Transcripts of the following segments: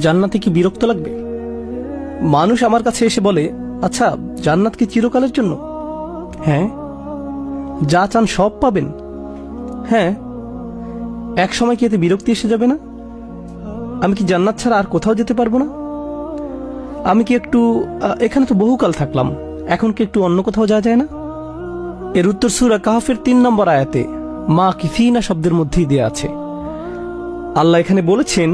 জান্নাতে কি বিরক্ত লাগবে? মানুষ আমার কাছে এসে বলে, আচ্ছা জান্নাত কি চিরকালের জন্য? হ্যাঁ। যা চান সব পাবেন? হ্যাঁ। এক সময় কি এতে বিরক্তি এসে যাবে না? আমি কি জান্নাত ছাড়া আর কোথাও যেতে পারবো না? আমি কি একটু এখানে তো বহুকাল থাকলাম, এখন কি একটু অন্য কোথাও যাওয়া যায় না? এর উত্তর সূরা কাহফের ৩ নম্বর আয়াতে মা কিফিনা শব্দের মধ্যেই দেয়া আছে। আল্লাহ এখানে বলেছেন,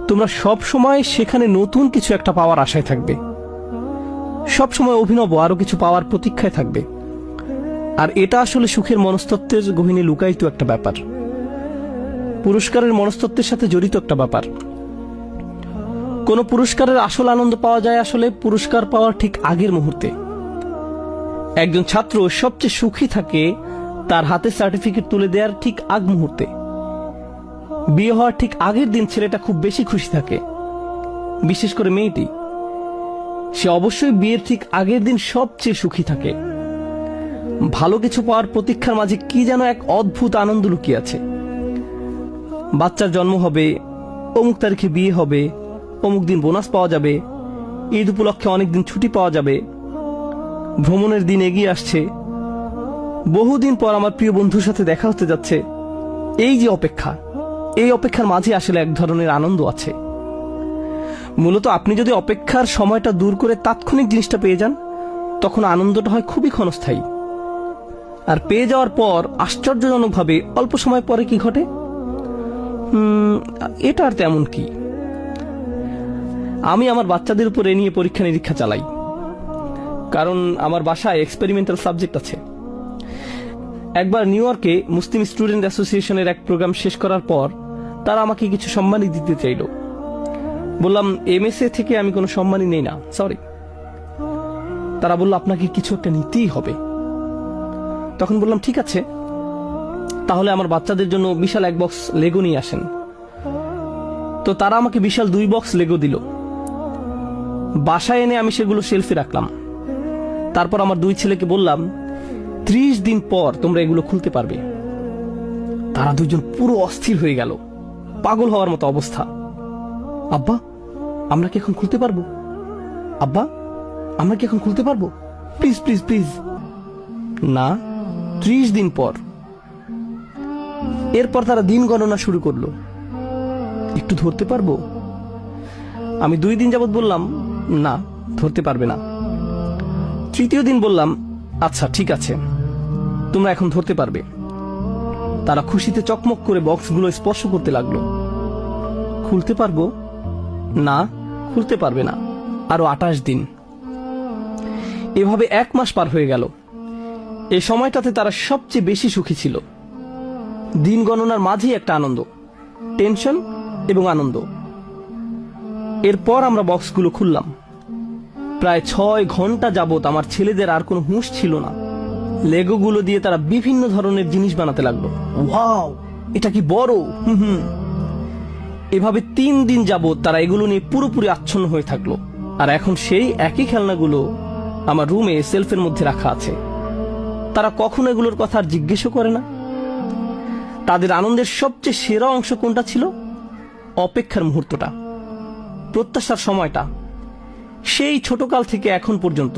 তোমরা সব সময় সেখানে নতুন কিছু একটা পাওয়ার আশায় থাকবে, সব সময় অভিনব আরো কিছু পাওয়ার প্রতীক্ষায় থাকবে। আর এটা আসলে সুখের মনস্তত্ত্বের গহীনে লুকায়িত একটা ব্যাপার, পুরস্কারের মনস্তত্ত্বের সাথে জড়িত একটা ব্যাপার। কোন পুরস্কারের আসল আনন্দ পাওয়া যায় আসলে পুরস্কার পাওয়ার ঠিক আগের মুহূর্তে। একজন ছাত্র সবচেয়ে সুখী থাকে তার হাতে সার্টিফিকেট তুলে দেওয়ার ঠিক আগ মুহূর্তে। বিয়ে হওয়ার ঠিক আগের দিন ছেলেটা খুব বেশি খুশি থাকে, বিশেষ করে মেয়েটি। সে অবশ্যই বিয়ের ঠিক আগের দিন সবচেয়ে সুখী থাকে। ভালো কিছু পাওয়ার প্রতীক্ষার মাঝে কি যেন এক অদ্ভুত আনন্দ লুকিয়ে আছে। বাচ্চার জন্ম হবে, অমুক তারিখে বিয়ে হবে, অমুক দিন বোনাস পাওয়া যাবে, ঈদ উপলক্ষে অনেকদিন ছুটি পাওয়া যাবে, ভ্রমণের দিন এগিয়ে আসছে, বহুদিন পর আমার প্রিয় বন্ধুর সাথে দেখা হতে যাচ্ছে। এই যে অপেক্ষা, এই অপেক্ষার মাঝে আসলে এক ধরনের আনন্দ আছে। মূলত আপনি যদি অপেক্ষার সময়টা দূর করে তাৎক্ষণিক জিনিসটা পেয়ে যান, তখন আনন্দটা হয় খুবই ক্ষণস্থায়ী। আর পেয়ে যাওয়ার পর আশ্চর্যজনকভাবে অল্প সময় পরে কি ঘটে, এটা আর তেমন কি। আমি আমার বাচ্চাদের উপর এ নিয়ে পরীক্ষা নিরীক্ষা চালাই, কারণ আমার বাসায় এক্সপেরিমেন্টাল সাবজেক্ট আছে। একবার নিউ ইয়র্কে মুসলিম স্টুডেন্ট অ্যাসোসিয়েশনের এক প্রোগ্রাম শেষ করার পর তারা আমাকে কিছু সম্মানই দিতে চাইল। বললাম, এমএসএ থেকে আমি কোনো সম্মানই নেই না, সরি। তারা বলল, আপনাকে কিছু একটা নিতেই হবে। তখন বললাম, ঠিক আছে, তাহলে আমার বাচ্চাদের জন্য বিশাল 1 বক্স লেগো নিয়ে আসেন। তো তারা আমাকে বিশাল 2 বক্স লেগো দিল। বাসায় এনে আমি সেগুলো শেলফে রাখলাম। তারপর আমার 2 ছেলেকে বললাম, 30 দিন পর তোমরা এগুলো খুলতে পারবে। তারা 2জন পুরো অস্থির হয়ে গেল, পাগল হওয়ার মতো অবস্থা। আব্বা, আমরা কি এখন খুলতে পারবো? আব্বা, আমরা কি এখন খুলতে পারবো? Please please please. না, 30 দিন পর। এরপর তারা দিন গণনা শুরু করলো, একটু ধরতে পারবো? আমি 2 দিন যাবত বললাম, না, ধরতে পারবে না। 3য় দিন বললাম, আচ্ছা ঠিক আছে, তোমরা এখন ধরতে পারবে। তারা খুশিতে চকমক করে বক্সগুলো স্পর্শ করতে লাগলো। খুলতে পারবো? না, খুলতে পারবে না। আরো 28 দিন। এভাবে 1 মাস পার হয়ে গেল। এই সময়টাতে তারা সবচেয়ে বেশি সুখী ছিল। দিন গণনার মাঝেই একটা আনন্দ, টেনশন এবং আনন্দ। এরপর আমরা বক্সগুলো খুললাম। প্রায় 6 ঘন্টা যাবত আমার ছেলেদের আর কোনো হুঁশ ছিল না। লেগোগুলো দিয়ে তারা বিভিন্ন ধরনের জিনিস বানাতে লাগলো। ওয়াও, এটা কি বড়! এভাবে 3 দিন যাবত তারা এগুলো নিয়ে পুরোপুরি আচ্ছন্ন হয়ে থাকলো। আর এখন সেই একই খেলনাগুলো আমার রুমে সেলফের মধ্যে রাখা আছে। তারা কখনো এগুলোর কথা আর জিজ্ঞেসও করে না। তাদের আনন্দের সবচেয়ে সেরা অংশ কোনটা ছিল? অপেক্ষার মুহূর্তটা, প্রত্যাশার সময়টা। সেই ছোটকাল থেকে এখন পর্যন্ত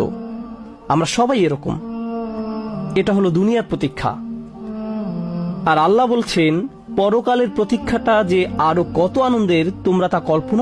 আমরা সবাই এরকম। এটা হলো দুনিয়ার প্রতীক্ষা। আর আল্লাহ বলছেন, পরকালের প্রতীক্ষাটা যে আরো কত আনন্দের তোমরা তা কল্পনা